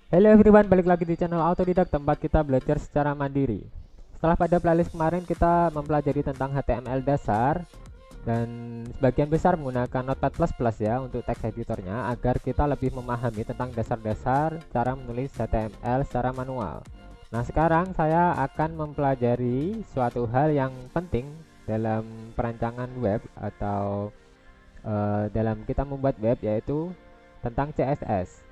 Hello everyone, balik lagi di channel Autodidak tempat kita belajar secara mandiri. Setelah pada playlist kemarin kita mempelajari tentang HTML dasar dan sebagian besar menggunakan Notepad++ ya untuk teks editornya agar kita lebih memahami tentang dasar-dasar cara menulis HTML secara manual. Nah, sekarang saya akan mempelajari suatu hal yang penting dalam perancangan web atau dalam kita membuat web, yaitu tentang CSS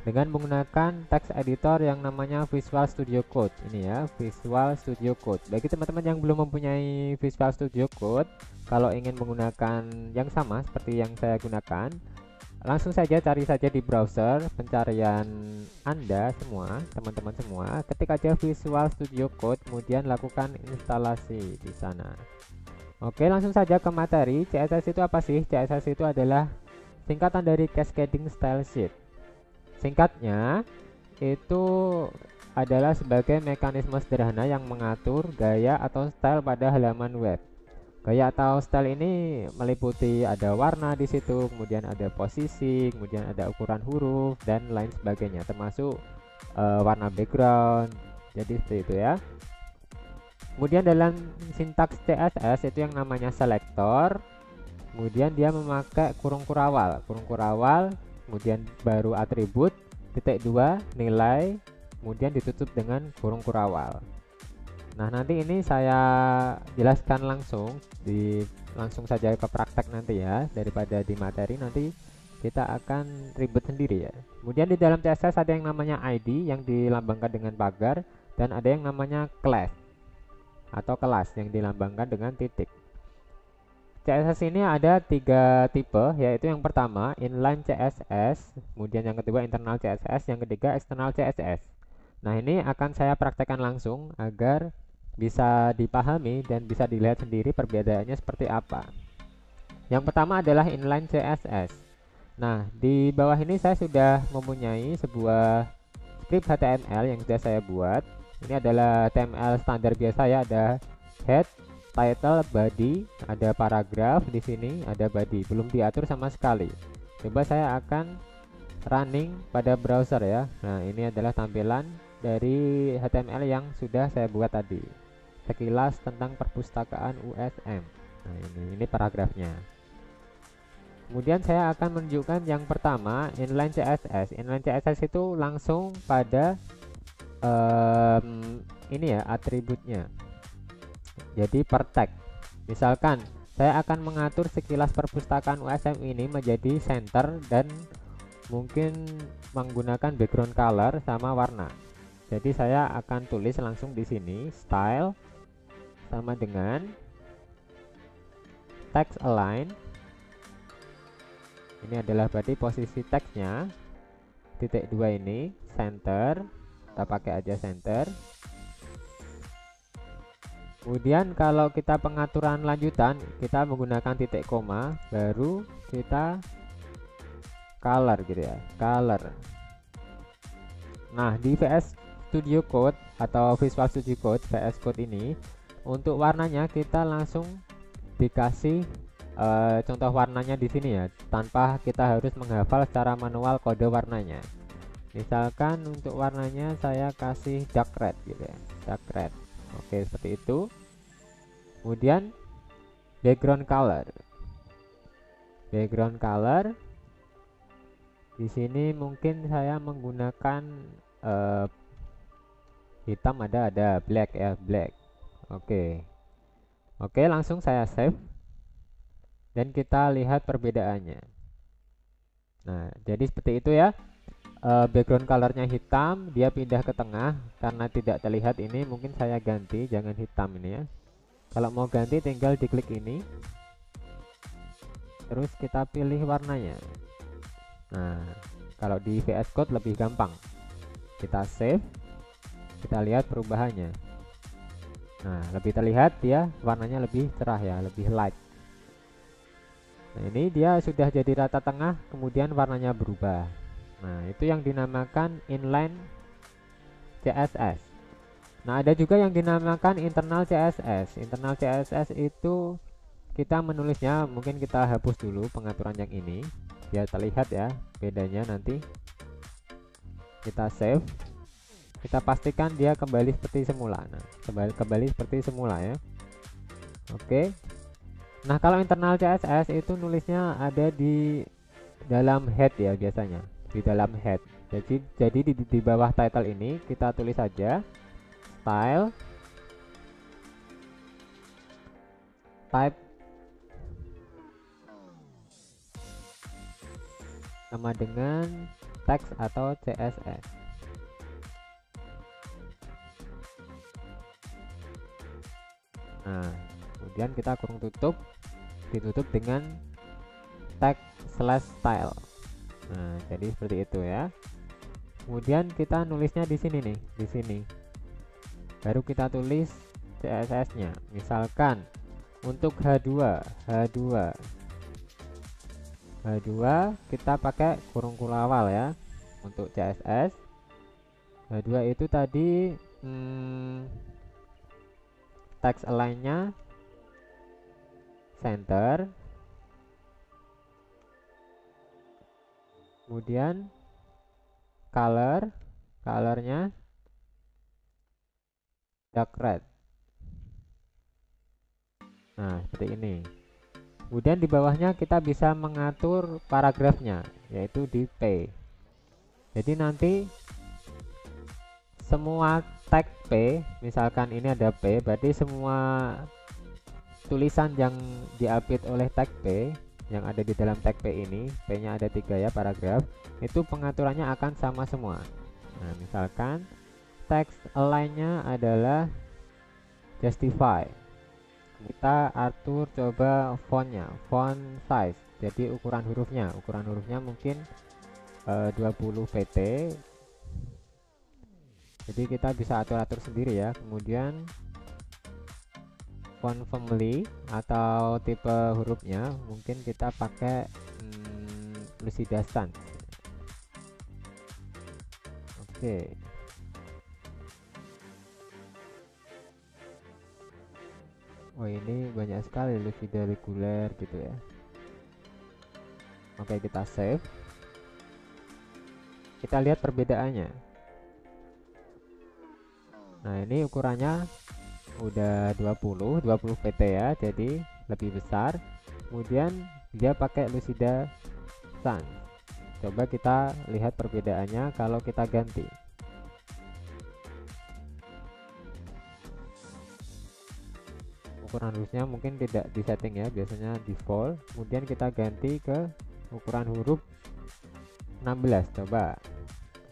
dengan menggunakan text editor yang namanya Visual Studio Code. Ini ya, Visual Studio Code. Bagi teman-teman yang belum mempunyai Visual Studio Code, kalau ingin menggunakan yang sama seperti yang saya gunakan, langsung saja cari saja di browser pencarian Anda semua, teman-teman semua, ketik aja Visual Studio Code, kemudian lakukan instalasi di sana. Oke, langsung saja ke materi. CSS itu apa sih? CSS itu adalah singkatan dari Cascading Style Sheet. Singkatnya, itu adalah sebagai mekanisme sederhana yang mengatur gaya atau style pada halaman web. Gaya atau style ini meliputi ada warna di situ, kemudian ada posisi, kemudian ada ukuran huruf dan lain sebagainya, termasuk warna background. Jadi seperti itu ya. Kemudian dalam sintaks CSS itu yang namanya selector, kemudian dia memakai kurung kurawal, kemudian baru atribut, titik dua, nilai, kemudian ditutup dengan kurung kurawal. Nah, nanti ini saya jelaskan langsung saja ke praktek nanti ya, daripada di materi nanti kita akan ribet sendiri ya. Kemudian di dalam CSS ada yang namanya ID yang dilambangkan dengan pagar, dan ada yang namanya class atau kelas yang dilambangkan dengan titik. CSS ini ada tiga tipe, yaitu yang pertama inline CSS, kemudian yang kedua internal CSS, yang ketiga external CSS. Nah, ini akan saya praktekkan langsung agar bisa dipahami dan bisa dilihat sendiri perbedaannya seperti apa. Yang pertama adalah inline CSS. Nah, di bawah ini saya sudah mempunyai sebuah script HTML yang sudah saya buat. Ini adalah HTML standar biasa ya, ada head, title, body, ada paragraf di sini, ada body, belum diatur sama sekali. Coba saya akan running pada browser ya. Nah, ini adalah tampilan dari HTML yang sudah saya buat tadi. Sekilas tentang perpustakaan USM. Nah, ini paragrafnya. Kemudian saya akan menunjukkan yang pertama, inline CSS. Inline CSS itu langsung pada ini ya, atributnya. Jadi per tag. Misalkan saya akan mengatur sekilas perpustakaan USM ini menjadi center dan mungkin menggunakan background color sama warna. Jadi saya akan tulis langsung di sini style sama dengan text align. Ini adalah berarti posisi teksnya. Titik dua ini center. Kita pakai aja center. Kemudian kalau kita pengaturan lanjutan, kita menggunakan titik koma, baru kita color gitu ya, color. Nah, di VS Studio Code atau Visual Studio Code, VS Code ini, untuk warnanya kita langsung dikasih contoh warnanya di sini ya, tanpa kita harus menghafal secara manual kode warnanya. Misalkan untuk warnanya saya kasih dark red gitu ya, dark red. Oke, seperti itu. Kemudian background color. Background color di sini mungkin saya menggunakan hitam, ada black ya, black. Oke. Oke, langsung saya save dan kita lihat perbedaannya. Nah, jadi seperti itu ya. Background colornya hitam, dia pindah ke tengah karena tidak terlihat. Ini mungkin saya ganti, jangan hitam ini ya. Kalau mau ganti tinggal diklik ini, terus kita pilih warnanya. Nah, kalau di VS Code lebih gampang. Kita save, kita lihat perubahannya. Nah, lebih terlihat ya, warnanya lebih cerah ya, lebih light. Nah, ini dia sudah jadi rata tengah, kemudian warnanya berubah. Nah, itu yang dinamakan inline CSS. Nah, ada juga yang dinamakan internal CSS. Internal CSS itu kita menulisnya, mungkin kita hapus dulu pengaturan yang ini biar terlihat ya bedanya nanti. kita save, kita pastikan dia kembali seperti semula. Nah, kembali seperti semula ya. Oke. Nah, kalau internal CSS itu nulisnya ada di dalam head ya, biasanya di dalam head. Jadi di bawah title ini kita tulis saja style type sama dengan teks atau CSS. Nah, kemudian kita kurung tutup, ditutup dengan tag /style. Nah, jadi seperti itu ya. Kemudian kita nulisnya di sini nih, di sini. Baru kita tulis CSS-nya. Misalkan untuk H2 kita pakai kurung awal ya. Untuk CSS H2 itu tadi text align-nya center, kemudian colornya dark red. Nah, seperti ini. Kemudian di bawahnya kita bisa mengatur paragrafnya, yaitu di P. Jadi nanti semua tag P, misalkan ini ada P, berarti semua tulisan yang diupdate oleh tag P yang ada di dalam tag P ini, P-nya ada 3 ya, paragraf, itu pengaturannya akan sama semua. Nah, misalkan text align-nya adalah justify. Kita atur coba fontnya, font size, jadi ukuran hurufnya mungkin 20 pt, jadi kita bisa atur sendiri ya. Kemudian font family atau tipe hurufnya mungkin kita pakai Lucida Sans. Oke. Oh, ini banyak sekali Lucida reguler gitu ya. Oke, kita save. Kita lihat perbedaannya. Nah, ini ukurannya udah 20 pt ya, jadi lebih besar. Kemudian dia pakai Lucida Sans. Coba kita lihat perbedaannya kalau kita ganti. Ukuran hurufnya mungkin tidak di setting ya, biasanya default. Kemudian kita ganti ke ukuran huruf 16. Coba.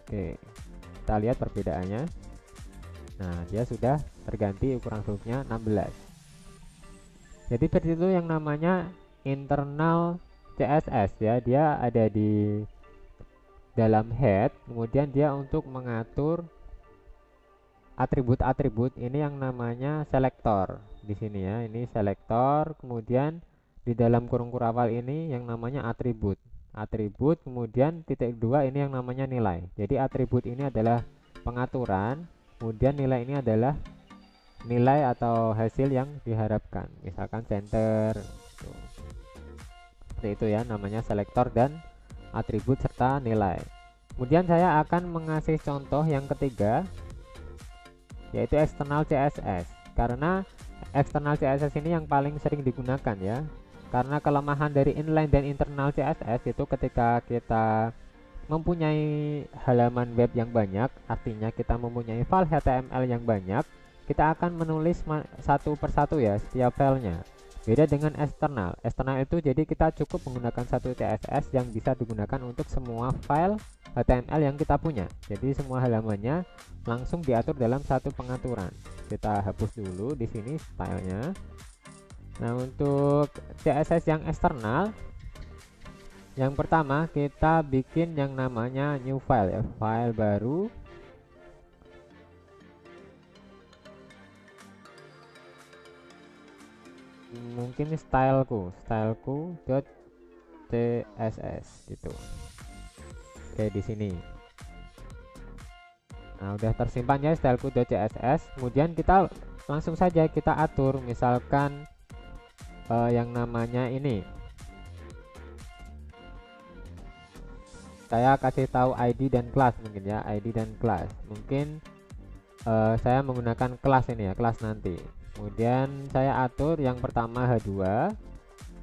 Oke, kita lihat perbedaannya. Nah, dia sudah terganti ukuran hurufnya 16. Jadi seperti itu yang namanya internal CSS ya. Dia ada di dalam head, kemudian dia untuk mengatur atribut-atribut ini yang namanya selektor. Di sini ya, ini selektor, kemudian di dalam kurung kurawal ini yang namanya atribut. Kemudian titik 2 ini yang namanya nilai. Jadi atribut ini adalah pengaturan, kemudian nilai ini adalah nilai atau hasil yang diharapkan, misalkan center gitu. Seperti itu ya, namanya selektor dan atribut serta nilai. Kemudian saya akan mengasih contoh yang ketiga, yaitu eksternal CSS. Karena eksternal CSS ini yang paling sering digunakan ya. Karena kelemahan dari inline dan internal CSS itu ketika kita mempunyai halaman web yang banyak, artinya kita mempunyai file HTML yang banyak, kita akan menulis satu persatu ya setiap filenya. Beda dengan eksternal. Eksternal itu jadi kita cukup menggunakan satu CSS yang bisa digunakan untuk semua file HTML yang kita punya. Jadi semua halamannya langsung diatur dalam satu pengaturan. Kita hapus dulu di sini stylenya. Nah, untuk CSS yang eksternal, yang pertama kita bikin yang namanya new file ya, file baru. Mungkin styleku.css gitu. Oke, di sini. Nah, udah tersimpan ya styleku.css. Kemudian kita langsung saja kita atur, misalkan yang namanya ini saya kasih tahu ID dan kelas mungkin ya, ID dan kelas. Mungkin saya menggunakan kelas ini ya, kelas nanti. Kemudian saya atur yang pertama H2,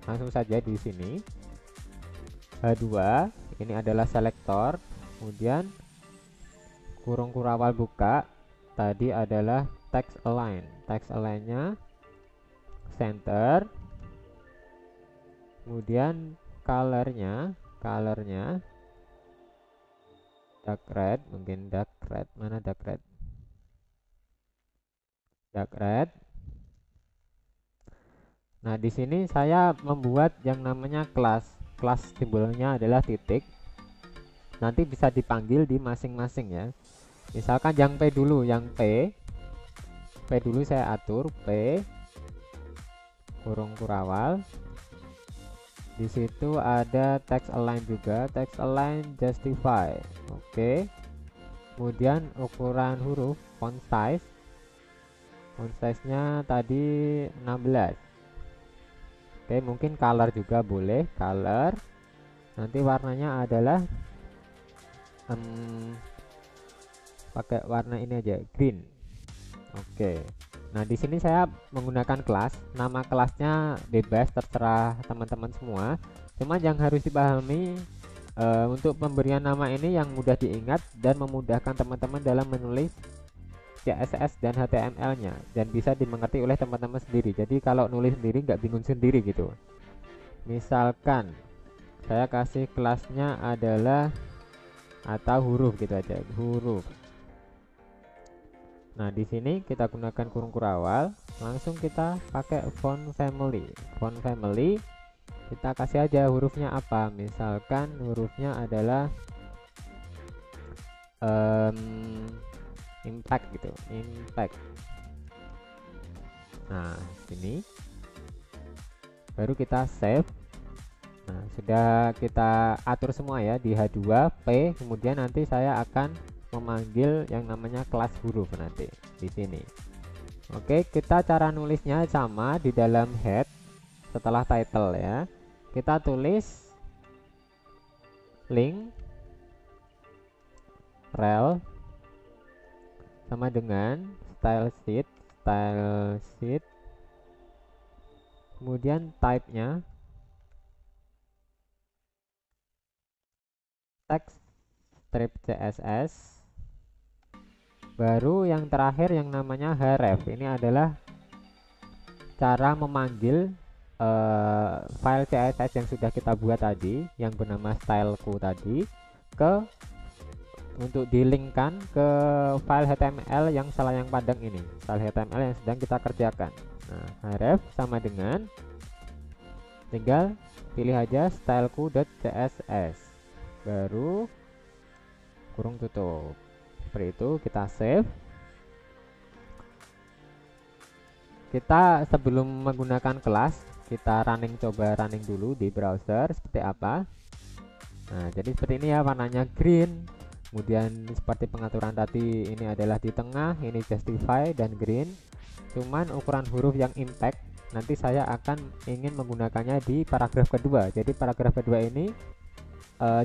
langsung saja di sini. H2 ini adalah selektor, kemudian kurung kurawal buka, tadi adalah text align. Text align-nya center, kemudian colornya dark red, mungkin dark red, mana dark red, dark red. Nah, di sini saya membuat yang namanya kelas simbolnya adalah titik, nanti bisa dipanggil di masing-masing ya. Misalkan yang P dulu, yang P dulu saya atur P kurung kurawal. Di situ ada text align juga, text align justify. Oke. Kemudian ukuran huruf font size-nya tadi 16. Oke, mungkin color juga boleh, color. Nanti warnanya adalah pakai warna ini aja, green. Oke. Nah, di sini saya menggunakan kelas, nama kelasnya bebas terserah teman-teman semua. Cuma yang harus dipahami untuk pemberian nama ini yang mudah diingat dan memudahkan teman-teman dalam menulis CSS dan HTML-nya, dan bisa dimengerti oleh teman-teman sendiri. Jadi kalau nulis sendiri nggak bingung sendiri gitu. Misalkan saya kasih kelasnya adalah atau huruf gitu aja, huruf. Nah, di sini kita gunakan kurung kurawal, langsung kita pakai font family. Font family kita kasih aja hurufnya apa. Misalkan hurufnya adalah impact gitu, impact. Nah, sini baru kita save. Nah, sudah kita atur semua ya di H2 P. Kemudian nanti saya akan memanggil yang namanya kelas huruf nanti di sini. Oke, kita cara nulisnya sama di dalam head setelah title ya. Kita tulis link rel sama dengan style sheet, kemudian type-nya text strip CSS. Baru yang terakhir yang namanya href. Ini adalah cara memanggil file CSS yang sudah kita buat tadi, yang bernama styleku tadi, untuk dilinkkan ke file HTML yang salayang padang ini, file HTML yang sedang kita kerjakan. Nah, href sama dengan, tinggal pilih aja styleku.css, baru kurung tutup. Seperti itu, kita save. Kita sebelum menggunakan kelas, kita coba running dulu di browser seperti apa. Nah, jadi seperti ini ya, warnanya green. Kemudian seperti pengaturan tadi, ini adalah di tengah, ini justify dan green. Cuman ukuran huruf yang impact nanti saya akan ingin menggunakannya di paragraf kedua. Jadi paragraf kedua ini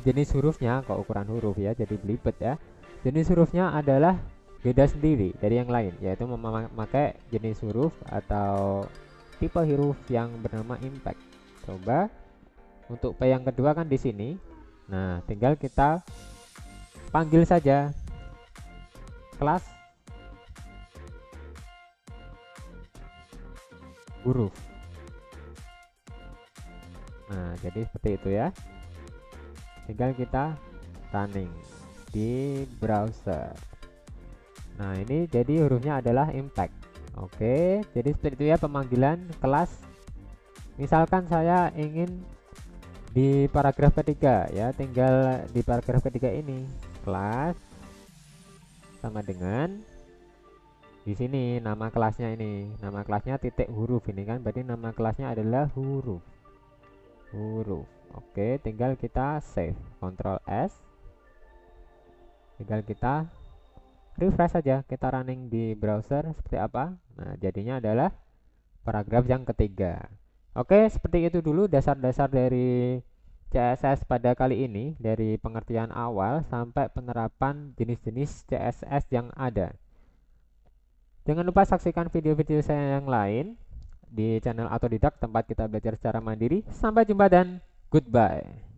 jenis hurufnya, kok ukuran huruf ya, jadi belibet ya. Jenis hurufnya adalah beda sendiri dari yang lain, yaitu memakai jenis huruf atau tipe huruf yang bernama impact. Coba untuk P yang kedua kan di sini. Nah, tinggal kita panggil saja kelas huruf. Nah, jadi seperti itu ya. Tinggal kita running di browser. Nah, ini jadi hurufnya adalah impact. Oke, jadi seperti itu ya pemanggilan kelas. Misalkan saya ingin di paragraf ketiga ya, tinggal di paragraf ketiga ini kelas sama dengan di sini nama kelasnya ini. Nama kelasnya titik huruf ini kan, berarti nama kelasnya adalah huruf. Oke, tinggal kita save, Ctrl S. Tinggal kita refresh saja, kita running di browser seperti apa. Nah, jadinya adalah paragraf yang ketiga. Oke, seperti itu dulu dasar-dasar dari CSS pada kali ini, dari pengertian awal sampai penerapan jenis-jenis CSS yang ada. Jangan lupa saksikan video-video saya yang lain di channel Autodidak, tempat kita belajar secara mandiri. Sampai jumpa dan goodbye.